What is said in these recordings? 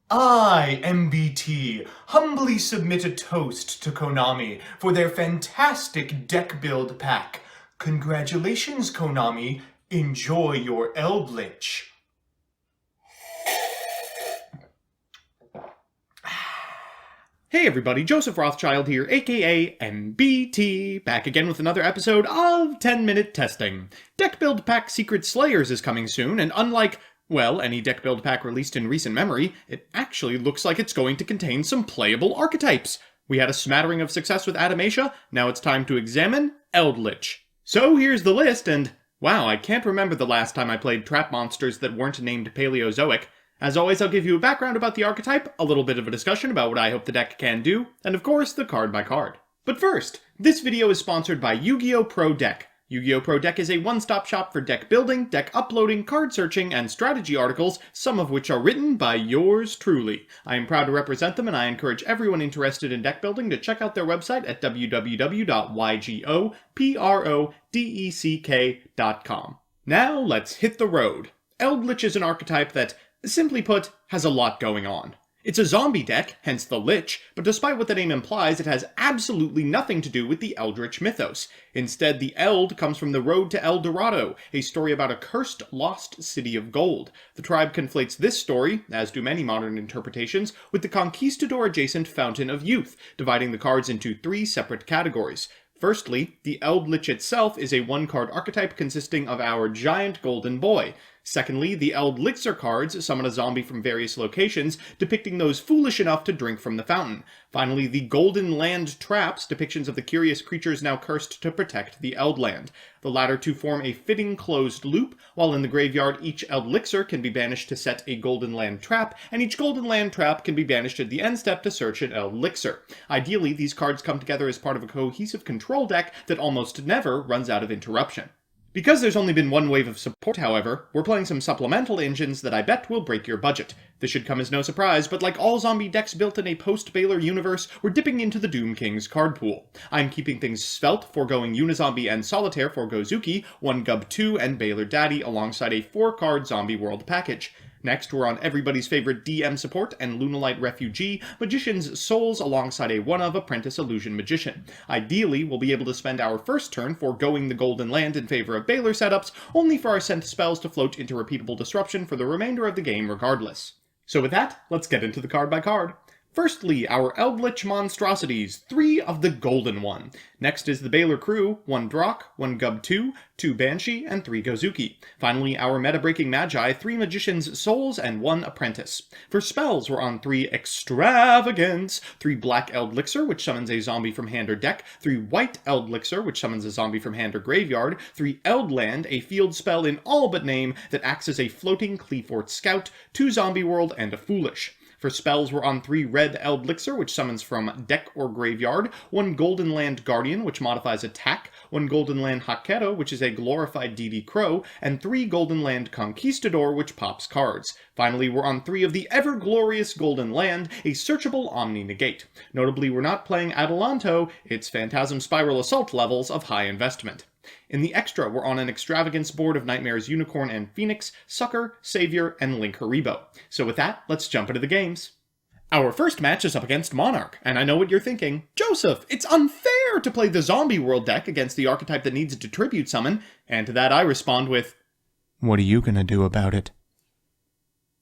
I, MBT, humbly submit a toast to Konami for their fantastic deck build pack. Congratulations, Konami. Enjoy your Eldlich. Hey everybody, Joseph Rothschild here, aka MBT, back again with another episode of 10-Minute Testing. Deck Build Pack Secret Slayers is coming soon, and unlike, well, any deck build pack released in recent memory, it actually looks like it's going to contain some playable archetypes. We had a smattering of success with Adamascia, now it's time to examine Eldlich. So here's the list, and wow, I can't remember the last time I played trap monsters that weren't named Paleozoic. As always, I'll give you a background about the archetype, a little bit of a discussion about what I hope the deck can do, and of course, the card by card. But first, this video is sponsored by Yu-Gi-Oh! Pro Deck. Yu-Gi-Oh! Pro Deck is a one-stop shop for deck building, deck uploading, card searching, and strategy articles, some of which are written by yours truly. I am proud to represent them, and I encourage everyone interested in deck building to check out their website at www.ygoprodeck.com. Now, let's hit the road. Eldlich is an archetype that, simply put, has a lot going on. It's a zombie deck, hence the Lich, but despite what the name implies, it has absolutely nothing to do with the Eldritch mythos. Instead, the Eld comes from the Road to El Dorado, a story about a cursed, lost city of gold. The tribe conflates this story, as do many modern interpretations, with the conquistador-adjacent Fountain of Youth, dividing the cards into three separate categories. Firstly, the Eldlich itself is a one-card archetype consisting of our giant golden boy. Secondly, the Eldlixir cards summon a zombie from various locations, depicting those foolish enough to drink from the fountain. Finally, the Golden Land traps, depictions of the curious creatures now cursed to protect the Eldland. The latter two form a fitting closed loop, while in the graveyard each Eldlixir can be banished to set a Golden Land trap, and each Golden Land trap can be banished at the end step to search an Eldlixir. Ideally, these cards come together as part of a cohesive control deck that almost never runs out of interruption. Because there's only been one wave of support, however, we're playing some supplemental engines that I bet will break your budget. This should come as no surprise, but like all zombie decks built in a post-Baler universe, we're dipping into the Doom King's card pool. I'm keeping things svelte, foregoing Unizombie and Solitaire for Gozuki, 1 Gub 2, and Balerdaddy alongside a 4-card Zombie World package. Next, we're on everybody's favorite DM support and Lunalite Refugee, Magician's Souls alongside a one-of Apprentice Illusion Magician. Ideally, we'll be able to spend our first turn foregoing the Golden Land in favor of Baler setups, only for our sent spells to float into repeatable disruption for the remainder of the game regardless. So with that, let's get into the card by card. Firstly, our Eldlich monstrosities, 3 of the golden one. Next is the Baler crew, 1 Drock, 1 Gub 2, 2 Banshee, and 3 Gozuki. Finally, our meta-breaking Magi, 3 Magician's Souls, and 1 Apprentice. For spells, we're on 3 Extravagance, 3 Black Eldlixir, which summons a zombie from hand or deck, 3 White Eldlixir, which summons a zombie from hand or graveyard, 3 Eldland, a field spell in all but name that acts as a floating Cleafort Scout, 2 Zombie World, and a Foolish. For spells, we're on 3 Red Eldlixir, which summons from deck or graveyard, 1 Golden Land Guardian, which modifies attack, 1 Golden Land Hackero, which is a glorified DD Crow, and 3 Golden Land Conquistador, which pops cards. Finally, we're on 3 of the ever-glorious Golden Land, a searchable Omni-Negate. Notably, we're not playing Adelanto, it's Phantasm Spiral Assault levels of high investment. In the extra, we're on an extravagance board of Nightmares Unicorn and Phoenix, Sucker, Savior, and Link Haribo. So with that, let's jump into the games. Our first match is up against Monarch, and I know what you're thinking. Joseph, it's unfair to play the Zombie World deck against the archetype that needs to tribute summon, and to that I respond with, what are you gonna do about it?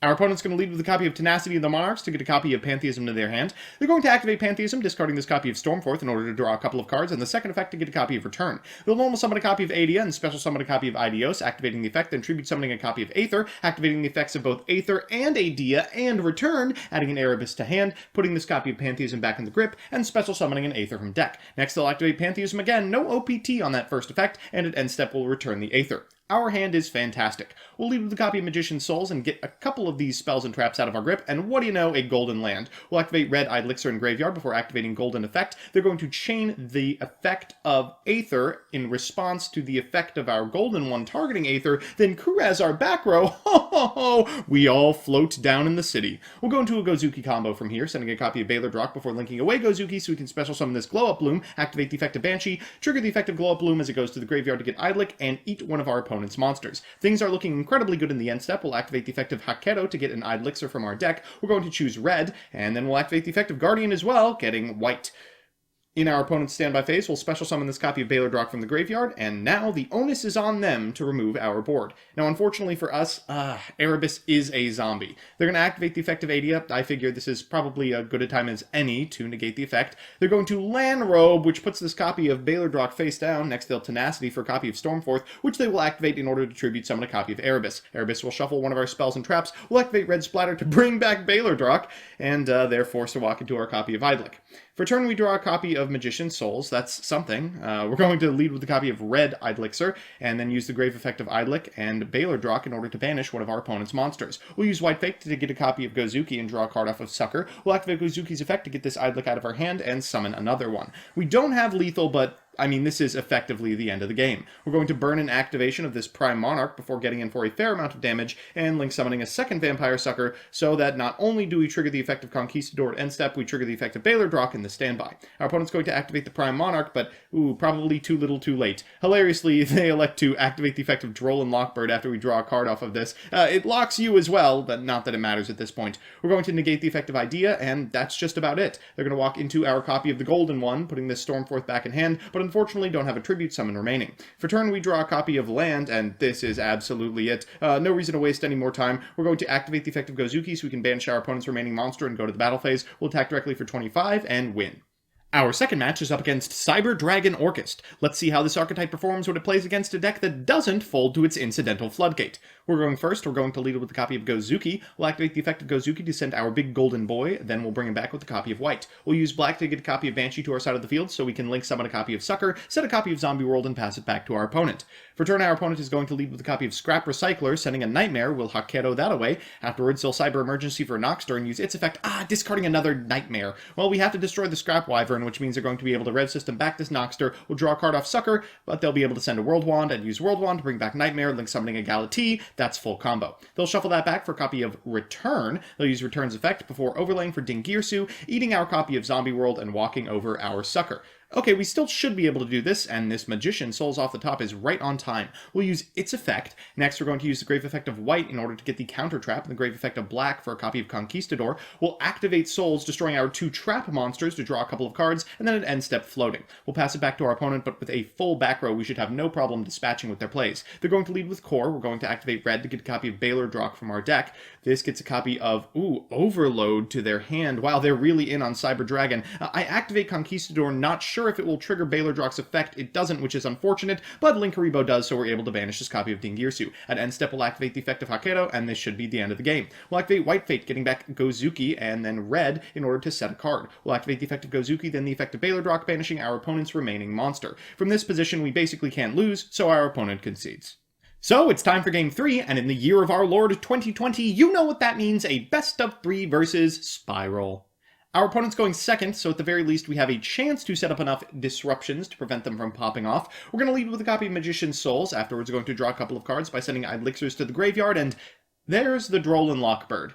Our opponent's going to lead with a copy of Tenacity of the Monarchs to get a copy of Pantheism to their hand. They're going to activate Pantheism, discarding this copy of Stormforth in order to draw a couple of cards, and the second effect to get a copy of Return. They'll normal summon a copy of Adia and special summon a copy of Idios, activating the effect, then tribute summoning a copy of Aether, activating the effects of both Aether and Adia, and Return, adding an Erebus to hand, putting this copy of Pantheism back in the grip, and special summoning an Aether from deck. Next, they'll activate Pantheism again, no OPT on that first effect, and at end step will return the Aether. Our hand is fantastic. We'll lead with a copy of Magician's Souls and get a couple of these spells and traps out of our grip, and what do you know, a Golden Land. We'll activate Red Eldlixir in Graveyard before activating Golden Effect. They're going to chain the effect of Aether in response to the effect of our Golden one targeting Aether, then Kuraz our back row, ho ho ho, we all float down in the city. We'll go into a Gozuki combo from here, sending a copy of Baler Drock before linking away Gozuki so we can special summon this Glow Up Bloom, activate the effect of Banshee, trigger the effect of Glow Up Bloom as it goes to the graveyard to get Eldlich, and eat one of our opponent's opponent's monsters. Things are looking incredibly good in the end step. We'll activate the effect of Hakero to get an Eldlich from our deck. We're going to choose red, and then we'll activate the effect of Guardian as well, getting white. In our opponent's standby phase, we'll special summon this copy of Balerdaddy from the graveyard, and now the onus is on them to remove our board. Now, unfortunately for us, Erebus is a zombie. They're going to activate the effect of Adia. I figure this is probably as good a time as any to negate the effect. They're going to Land Robe, which puts this copy of Balerdaddy face down. Next, they'll Tenacity for a copy of Stormforth, which they will activate in order to tribute summon a copy of Erebus. Erebus will shuffle one of our spells and traps. We'll activate Red Splatter to bring back Balerdaddy, and they're forced to walk into our copy of Eldlich. For turn, we draw a copy of Magician's Souls. That's something. We're going to lead with a copy of Red Eldlich, and then use the Grave effect of Eldlich and Balerdaddy in order to banish one of our opponent's monsters. We'll use White Fate to get a copy of Gozuki and draw a card off of Sucker. We'll activate Gozuki's effect to get this Eldlich out of our hand and summon another one. We don't have lethal, but I mean, this is effectively the end of the game. We're going to burn an activation of this Prime Monarch before getting in for a fair amount of damage and link summoning a second Vampire Sucker, so that not only do we trigger the effect of Conquistador at end step, we trigger the effect of Balerdaddy in the standby. Our opponent's going to activate the Prime Monarch, but probably too little too late. Hilariously, they elect to activate the effect of Droll and Lockbird after we draw a card off of this. It locks you as well, but not that it matters at this point. We're going to negate the effect of Idea, and that's just about it. They're going to walk into our copy of the Golden One, putting this Stormforth back in hand, but unfortunately don't have a tribute summon remaining. For turn, we draw a copy of Land, and this is absolutely it. No reason to waste any more time. We're going to activate the effect of Gozuki so we can banish our opponent's remaining monster and go to the battle phase. We'll attack directly for 25 and win. Our second match is up against Cyber Dragon Orchist. Let's see how this archetype performs when it plays against a deck that doesn't fold to its incidental Floodgate. We're going first. We're going to lead with a copy of Gozuki. We'll activate the effect of Gozuki to send our big golden boy, then we'll bring him back with a copy of white. We'll use black to get a copy of Banshee to our side of the field so we can link summon a copy of Sucker, set a copy of Zombie World, and pass it back to our opponent. For turn, our opponent is going to lead with a copy of Scrap Recycler, sending a Nightmare. We'll Hakero that away. Afterwards, they'll Cyber Emergency for Noxter and use its effect, discarding another Nightmare. Well, we have to destroy the Scrap Wyvern, which means they're going to be able to Rev System back this Noxter. We'll draw a card off Sucker, but they'll be able to send a World Wand and use World Wand to bring back Nightmare, link summoning a Galatea. That's full combo. They'll shuffle that back for a copy of Return. They'll use Return's effect before overlaying for Dingirsu, eating our copy of Zombie World and walking over our Sucker. Okay, we still should be able to do this, and this Magician Souls off the top is right on time. We'll use its effect. Next, we're going to use the Grave effect of White in order to get the Counter Trap, and the Grave effect of Black for a copy of Conquistador. We'll activate Souls, destroying our two Trap monsters to draw a couple of cards, and then an end step floating. We'll pass it back to our opponent, but with a full back row, we should have no problem dispatching with their plays. They're going to lead with Core. We're going to activate Red to get a copy of Balerdaddy from our deck. This gets a copy of, Overload to their hand. Wow, they're really in on Cyber Dragon. I activate Conquistador, not sure if it will trigger Balerdaddy's effect. It doesn't, which is unfortunate, but Linkaribo does, so we're able to banish this copy of Dingirsu. At end step, we'll activate the effect of Hakero, and this should be the end of the game. We'll activate White Fate, getting back Gozuki, and then Red in order to set a card. We'll activate the effect of Gozuki, then the effect of Balerdaddy, banishing our opponent's remaining monster. From this position, we basically can't lose, so our opponent concedes. So, it's time for Game 3, and in the year of our Lord 2020, you know what that means, a best of 3 versus Spiral. Our opponent's going second, so at the very least we have a chance to set up enough disruptions to prevent them from popping off. We're going to lead with a copy of Magician's Souls. Afterwards, we're going to draw a couple of cards by sending Elixirs to the graveyard, and there's the Droll and Lockbird.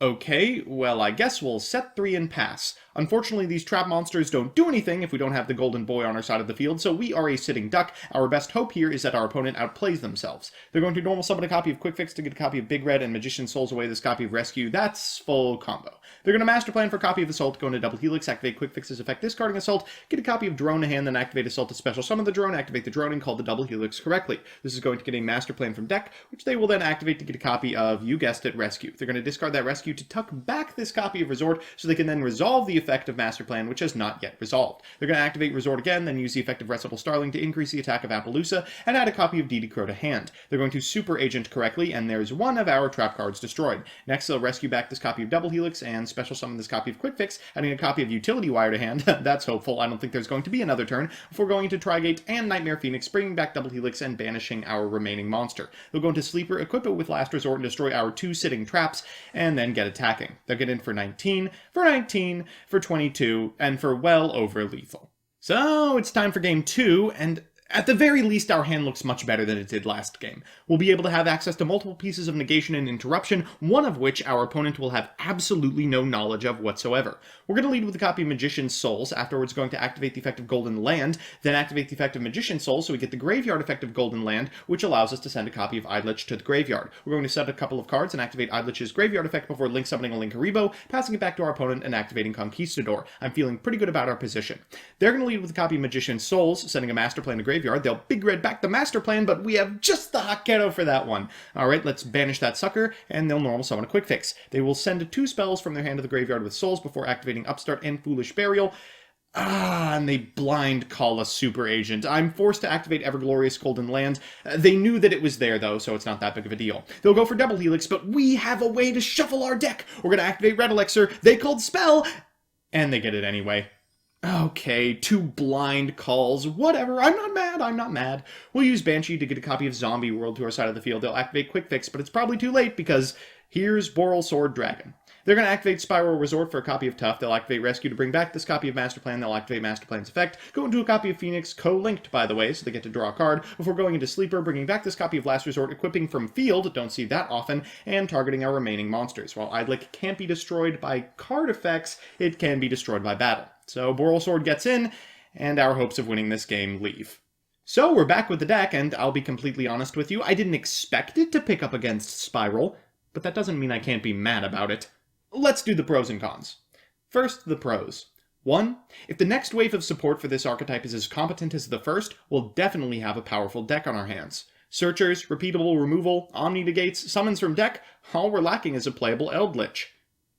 Okay, well, I guess we'll set 3 and pass. Unfortunately, these trap monsters don't do anything if we don't have the golden boy on our side of the field, so we are a sitting duck. Our best hope here is that our opponent outplays themselves. They're going to normal summon a copy of Quick Fix to get a copy of Big Red, and Magician Souls away this copy of Rescue. That's full combo. They're going to Master Plan for a copy of Assault, go into Double Helix, activate Quick Fix's effect, discarding Assault, get a copy of Drone to hand, then activate Assault to special summon the drone, activate the drone, and call the Double Helix correctly. This is going to get a Master Plan from deck, which they will then activate to get a copy of, you guessed it, Rescue. They're going to discard that Rescue to tuck back this copy of Resort, so they can then resolve the effect of Master Plan, which has not yet resolved. They're going to activate Resort again, then use the effect of Recital Starling to increase the attack of Appaloosa, and add a copy of Didi Crow to hand. They're going to Super Agent correctly, and there's one of our trap cards destroyed. Next, they'll rescue back this copy of Double Helix, and special summon this copy of Quick Fix, adding a copy of Utility Wire to hand. That's hopeful. I don't think there's going to be another turn, before going into Trigate and Nightmare Phoenix, bringing back Double Helix and banishing our remaining monster. They'll go into Sleeper, equip it with Last Resort, and destroy our 2 sitting traps, and then get attacking. They'll get in for 19, for 22, and for well over lethal. So, it's time for Game 2, and At the very least, our hand looks much better than it did last game. We'll be able to have access to multiple pieces of negation and interruption, one of which our opponent will have absolutely no knowledge of whatsoever. We're going to lead with a copy of Magician's Souls, afterwards going to activate the effect of Golden Land, then activate the effect of Magician's Souls so we get the graveyard effect of Golden Land, which allows us to send a copy of Eldlich to the graveyard. We're going to set a couple of cards and activate Eldlich's graveyard effect before link summoning a Linkaribo, passing it back to our opponent and activating Conquistador. I'm feeling pretty good about our position. They're going to lead with a copy of Magician's Souls, sending a Master Plan to graveyard. They'll Big Red back the Master Plan, but we have just the Hakero for that one. Alright, let's banish that sucker, and they'll normal summon a Quick Fix. They will send 2 spells from their hand to the graveyard with Souls before activating Upstart and Foolish Burial. And they blind call a Super Agent. I'm forced to activate Everglorious Golden Land. They knew that it was there, though, so it's not that big of a deal. They'll go for Double Helix, but we have a way to shuffle our deck. We're going to activate Red Elixir. They called Spell, and they get it anyway. Okay, 2 blind calls, whatever, I'm not mad. We'll use Banshee to get a copy of Zombie World to our side of the field. They'll activate Quick Fix, but it's probably too late because here's Boral Sword Dragon. They're going to activate Spiral Resort for a copy of Tough. They'll activate Rescue to bring back this copy of Master Plan. They'll activate Master Plan's effect. Go into a copy of Phoenix, co-linked, by the way, so they get to draw a card before going into Sleeper, bringing back this copy of Last Resort, equipping from field, don't see that often, and targeting our remaining monsters. While Eldlich can't be destroyed by card effects, it can be destroyed by battle. So Boral Sword gets in, and our hopes of winning this game leave. So we're back with the deck, and I'll be completely honest with you, I didn't expect it to pick up against Spiral, but that doesn't mean I can't be mad about it. Let's do the pros and cons. First, the pros. 1. If the next wave of support for this archetype is as competent as the first, we'll definitely have a powerful deck on our hands. Searchers, repeatable removal, omni-negates, summons from deck, all we're lacking is a playable Eldlich.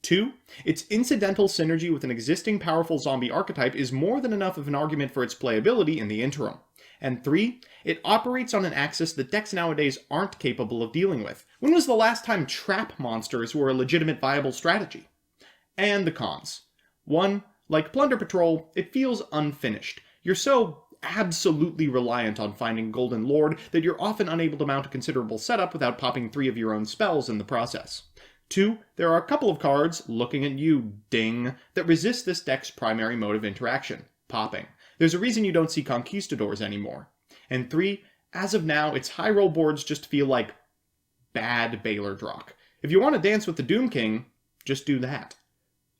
2. Its incidental synergy with an existing powerful zombie archetype is more than enough of an argument for its playability in the interim. And 3. It operates on an axis that decks nowadays aren't capable of dealing with. When was the last time trap monsters were a legitimate viable strategy? And the cons. 1. Like Plunder Patrol, it feels unfinished. You're so absolutely reliant on finding Golden Lord that you're often unable to mount a considerable setup without popping 3 of your own spells in the process. 2. There are a couple of cards, looking at you, ding, that resist this deck's primary mode of interaction, popping. There's a reason you don't see Conquistadors anymore. And 3. As of now, its high roll boards just feel like bad Balerdaddy. If you want to dance with the Doom King, just do that.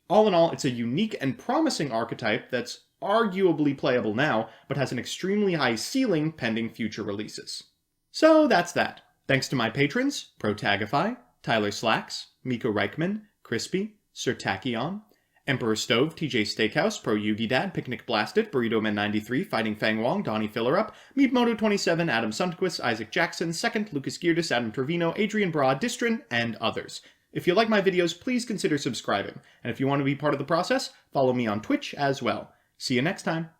All in all, it's a unique and promising archetype that's arguably playable now, but has an extremely high ceiling pending future releases. So that's that. Thanks to my patrons, Protagify, Tyler Slacks, Miko Reichman, Crispy, Sir Tachyon, Emperor Stove, TJ Steakhouse, Pro Yugi Dad, Picnic Blasted, Burrito Man 93, Fighting Fang Wong, Donnie Fillerup, Meatmoto 27, Adam Sundquist, Isaac Jackson, Second, Lucas Geardis, Adam Trevino, Adrian Broad, Distrin, and others. If you like my videos, please consider subscribing. And if you want to be part of the process, follow me on Twitch as well. See you next time.